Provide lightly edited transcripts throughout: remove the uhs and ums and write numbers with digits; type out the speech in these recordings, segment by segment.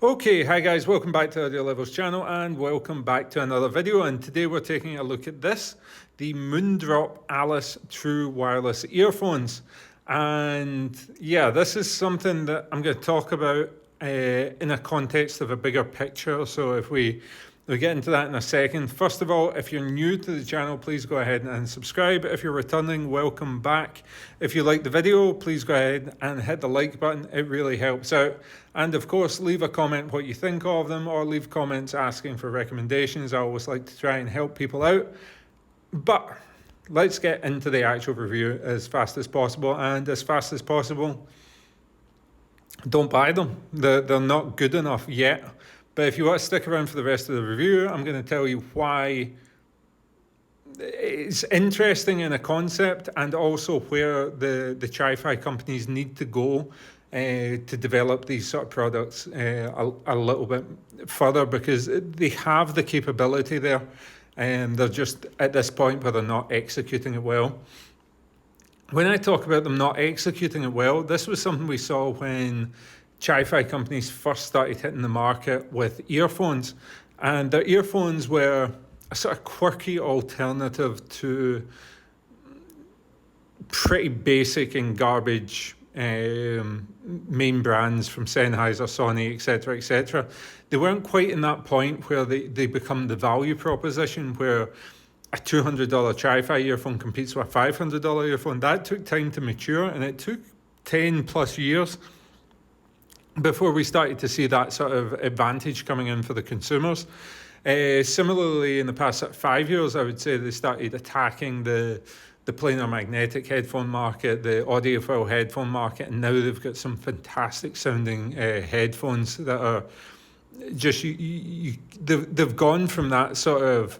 Okay, hi guys, welcome back to Audio Levels channel and welcome back to another video, and today we're taking a look at this, the Moondrop Alice True Wireless Earphones. And yeah, this is something that I'm going to talk about in a context of a bigger picture, so if we'll get into that in a second. First of all, if you're new to the channel, please go ahead and subscribe. If you're returning, welcome back. If you like the video, please go ahead and hit the like button. It really helps out. And of course, leave a comment what you think of them, or leave comments asking for recommendations. I always like to try and help people out. But let's get into the actual review as fast as possible. And as fast as possible, don't buy them. They're not good enough yet. But if you want to stick around for the rest of the review, I'm going to tell you why it's interesting in a concept, and also where the chifi companies need to go to develop these sort of products a little bit further, because they have the capability there, and they're just at this point where they're not executing it well. When I talk about them not executing it well, this was something we saw when chifi companies first started hitting the market with earphones, and their earphones were a sort of quirky alternative to pretty basic and garbage main brands from Sennheiser, Sony, etc. They weren't quite in that point where they become the value proposition, where a $200 chifi earphone competes with a $500 earphone. That took time to mature, and it took 10 plus years before we started to see that sort of advantage coming in for the consumers. Similarly, in the past 5 years, I would say they started attacking the planar magnetic headphone market, the audiophile headphone market, and now they've got some fantastic sounding headphones that are just, they've gone from that sort of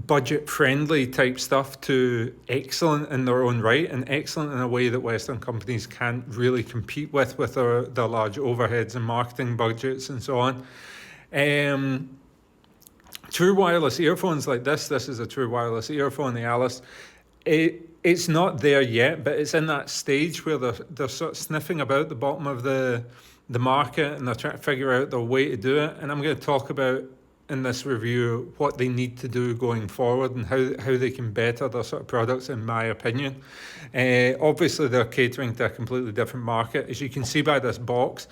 budget-friendly type stuff to excellent in their own right, and excellent in a way that Western companies can't really compete with their large overheads and marketing budgets and so on. True wireless earphones like this is a true wireless earphone, the Alice. It's not there yet, but it's in that stage where they're sort of sniffing about the bottom of the market, and they're trying to figure out their way to do it. And I'm going to talk about in this review what they need to do going forward, and how they can better their sort of products, in my opinion. Obviously, they're catering to a completely different market. As you can see by this box,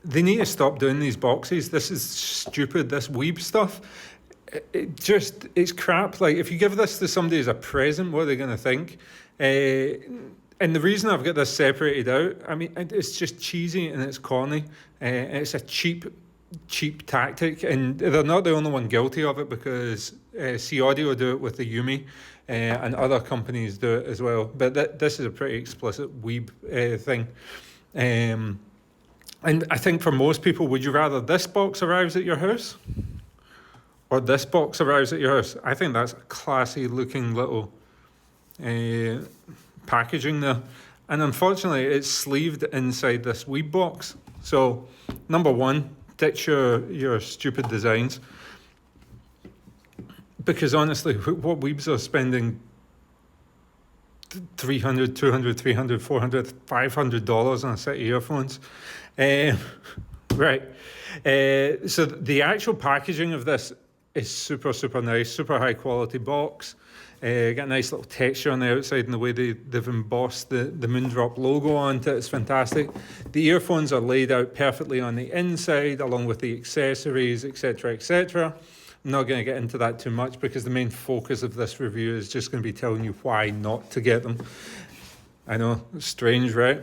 they need to stop doing these boxes. This is stupid, this weeb stuff. It's crap. Like, if you give this to somebody as a present, what are they going to think? And the reason I've got this separated out, I mean, it's just cheesy and it's corny. It's a cheap tactic, and they're not the only one guilty of it, because C Audio do it with the Yumi, and other companies do it as well. But this is a pretty explicit weeb thing. And I think for most people, would you rather this box arrives at your house or this box arrives at your house? I think that's a classy looking little packaging there. And unfortunately, it's sleeved inside this weeb box. So, number one, ditch your stupid designs, because honestly, what weebs are spending $300, $200, $300, $400, $500 on a set of earphones. Right. So the actual packaging of this is super nice, super high quality box. Got a nice little texture on the outside, and the way they've embossed the Moondrop logo onto it is fantastic. The earphones are laid out perfectly on the inside, along with the accessories, etc. I'm not going to get into that too much, because the main focus of this review is just going to be telling you why not to get them. I know, strange, right?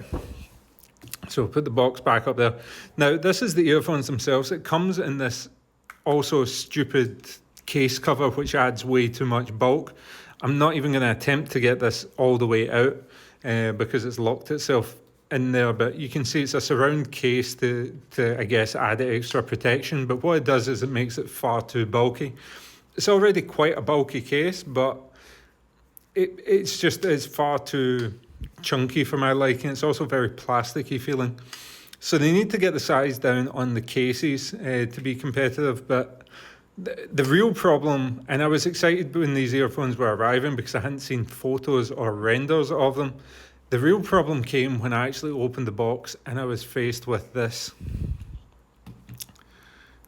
So we'll put the box back up there. Now, this is the earphones themselves. It comes in this also stupid case cover, which adds way too much bulk. I'm not even going to attempt to get this all the way out because it's locked itself in there, but you can see it's a surround case to I guess add extra protection. But what it does is it makes it far too bulky. It's already quite a bulky case, but it's far too chunky for my liking. It's also very plasticky feeling. So they need to get the size down on the cases to be competitive. But the real problem, and I was excited when these earphones were arriving because I hadn't seen photos or renders of them. The real problem came when I actually opened the box and I was faced with this.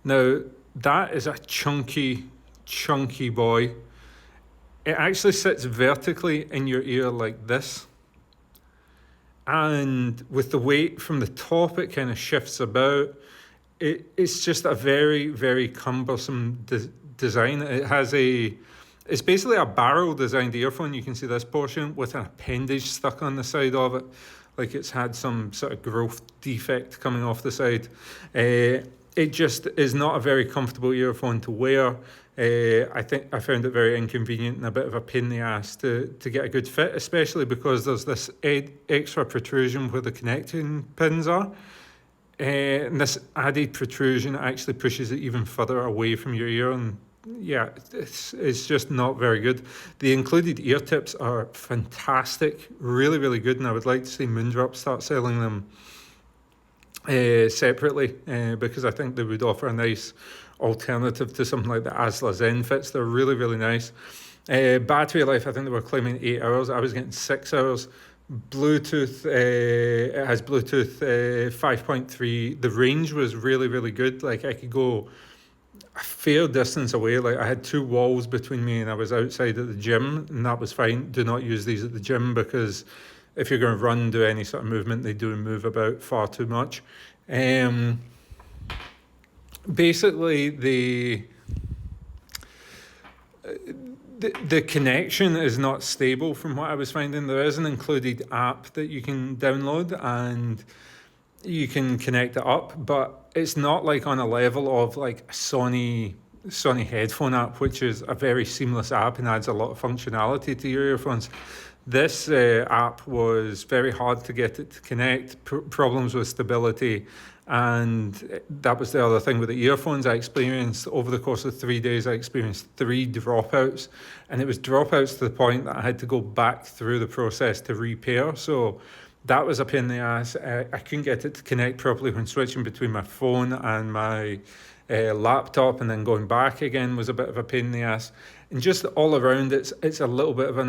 Now, that is a chunky boy. It actually sits vertically in your ear like this. And with the weight from the top, it kind of shifts about. It's just a very cumbersome design. It's basically a barrel designed earphone. You can see this portion with an appendage stuck on the side of it, like it's had some sort of growth defect coming off the side. It just is not a very comfortable earphone to wear. I think I found it very inconvenient and a bit of a pain in the ass to get a good fit, especially because there's this extra protrusion where the connecting pins are. And this added protrusion actually pushes it even further away from your ear, and yeah, it's just not very good. The included ear tips are fantastic, really good, and I would like to see Moondrop start selling them separately, because I think they would offer a nice alternative to something like the Asla Zen Fits. They're really nice. Battery life, I think they were claiming 8 hours. I was getting 6 hours. Bluetooth, it has Bluetooth 5.3. The range was really good. Like, I could go a fair distance away. Like, I had 2 walls between me and I was outside at the gym, and that was fine. Do not use these at the gym, because if you're going to run, do any sort of movement, they do move about far too much. Basically, the connection is not stable from what I was finding. There is an included app that you can download and you can connect it up, but it's not like on a level of like a Sony headphone app, which is a very seamless app and adds a lot of functionality to your earphones. This app was very hard to get it to connect, problems with stability. And that was the other thing with the earphones. I experienced, over the course of 3 days, I experienced 3 dropouts. And it was dropouts to the point that I had to go back through the process to repair. So that was a pain in the ass. I couldn't get it to connect properly when switching between my phone and my laptop, and then going back again was a bit of a pain in the ass. And just all around, it's a little bit of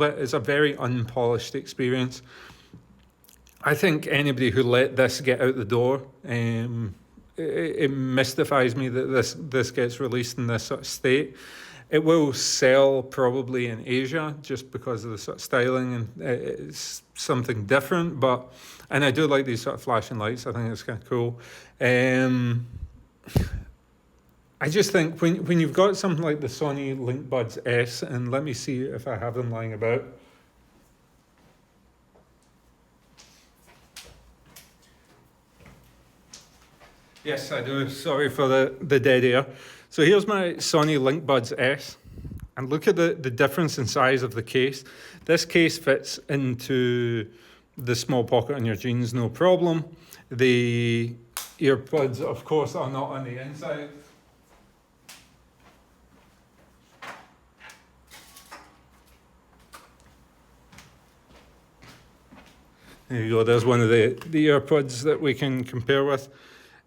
it's a very unpolished experience. I think anybody who let this get out the door, it mystifies me that this gets released in this sort of state. It will sell probably in Asia just because of the sort of styling, and it's something different. And I do like these sort of flashing lights. I think it's kind of cool. I just think when you've got something like the Sony Linkbuds S, and let me see if I have them lying about. Yes, I do. Sorry for the dead air. So here's my Sony Linkbuds S. And look at the difference in size of the case. This case fits into the small pocket on your jeans, no problem. The earbuds, of course, are not on the inside. There you go. There's one of the earbuds that we can compare with.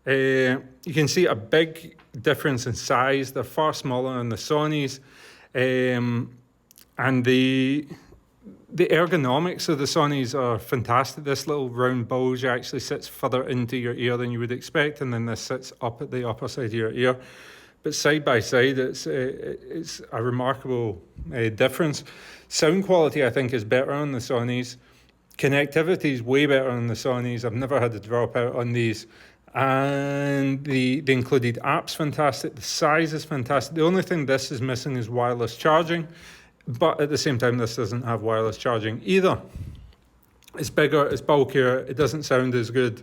You can see a big difference in size. They're far smaller than the Sonys. And the ergonomics of the Sonys are fantastic. This little round bulge actually sits further into your ear than you would expect, and then this sits up at the upper side of your ear. But side by side, it's a remarkable difference. Sound quality, I think, is better on the Sonys. Connectivity is way better on the Sonys. I've never had a dropout on these. And the included app's fantastic. The size is fantastic. The only thing this is missing is wireless charging. But at the same time, this doesn't have wireless charging either. It's bigger, it's bulkier, it doesn't sound as good.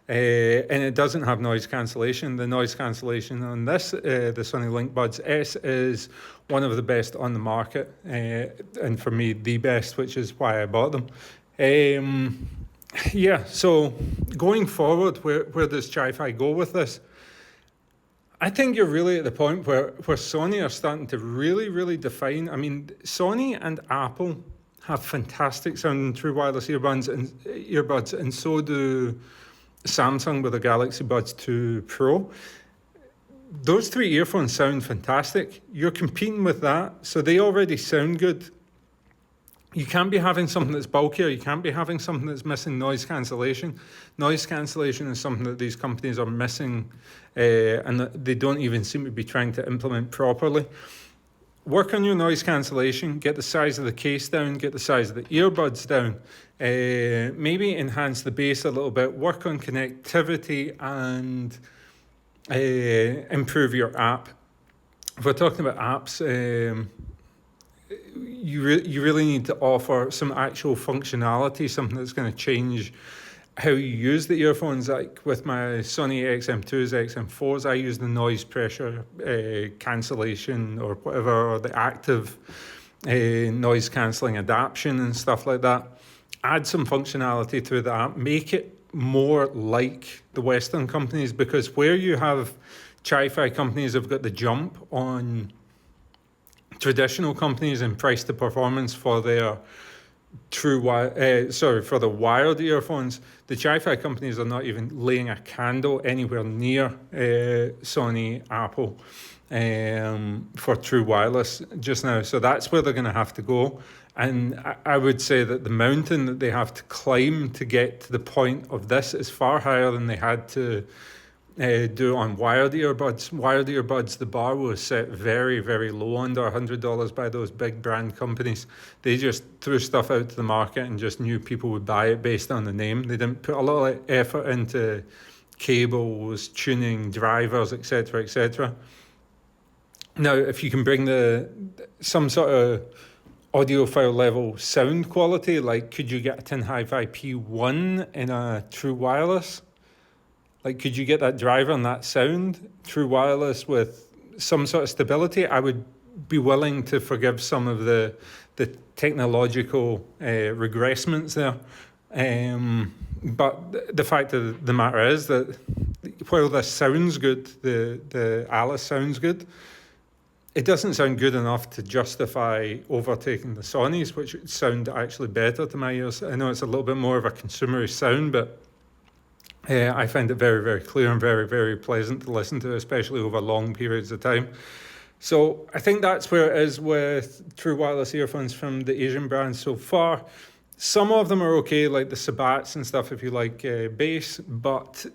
And it doesn't have noise cancellation. The noise cancellation on this, the Sony Linkbuds S, is one of the best on the market. And for me, the best, which is why I bought them. Yeah, so going forward, where does Chifi go with this? I think you're really at the point where Sony are starting to really define. I mean, Sony and Apple have fantastic sounding true wireless earbuds, and so do Samsung with the Galaxy Buds 2 Pro. Those 3 earphones sound fantastic. You're competing with that, so they already sound good. you can't be having something that's bulkier. You can't be having something that's missing noise cancellation. Noise cancellation is something that these companies are missing, and that they don't even seem to be trying to implement properly. Work on your noise cancellation, get the size of the case down, get the size of the earbuds down, maybe enhance the bass a little bit, work on connectivity, and improve your app. If we're talking about apps, you really need to offer some actual functionality, something that's going to change how you use the earphones. Like with my Sony XM2s, XM4s, I use the noise pressure cancellation or whatever, or the active noise cancelling adaptation and stuff like that. Add some functionality to the app, make it more like the Western companies, because where you have chifi companies have got the jump on traditional companies in price to performance for their for the wired earphones, the chifi companies are not even laying a candle anywhere near Sony, Apple for true wireless just now. So that's where they're going to have to go. And I would say that the mountain that they have to climb to get to the point of this is far higher than they had to do on wired earbuds. Wired earbuds, the bar was set very, very low, under $100 by those big brand companies. They just threw stuff out to the market and just knew people would buy it based on the name. They didn't put a lot of effort into cables, tuning, drivers, etc., etc. Now, if you can bring some sort of audiophile level sound quality, like could you get a Tin Hi-Fi P1 in a true wireless? Like, could you get that driver and that sound, true wireless with some sort of stability? I would be willing to forgive some of the technological regressments there. But the fact of the matter is that while this sounds good, the Alice sounds good, it doesn't sound good enough to justify overtaking the Sonys, which sound actually better to my ears. I know it's a little bit more of a consumerist sound, but I find it very, very clear and very, very pleasant to listen to, especially over long periods of time. So I think that's where it is with true wireless earphones from the Asian brands so far. Some of them are okay, like the Sabats and stuff, if you like bass. But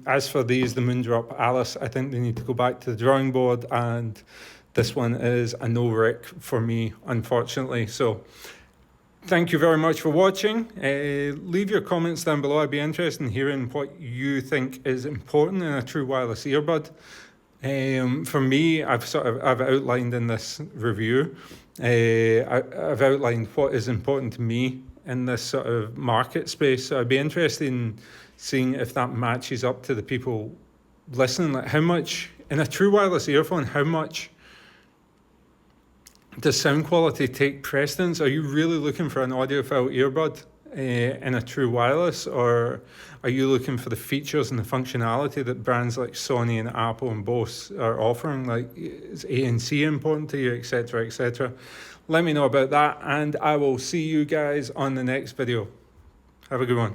as for these, the Moondrop Alice, I think they need to go back to the drawing board. And this one is a no-rick for me, unfortunately. So thank you very much for watching. Leave your comments down below. I'd be interested in hearing what you think is important in a true wireless earbud. For me, I've outlined in this review, I've outlined what is important to me in this sort of market space. So I'd be interested in seeing if that matches up to the people listening. Like how much, in a true wireless earphone, how much does sound quality take precedence? Are you really looking for an audiophile earbud in a true wireless, or are you looking for the features and the functionality that brands like Sony and Apple and Bose are offering? Like, is ANC important to you, etc., etc.? Let me know about that, and I will see you guys on the next video. Have a good one.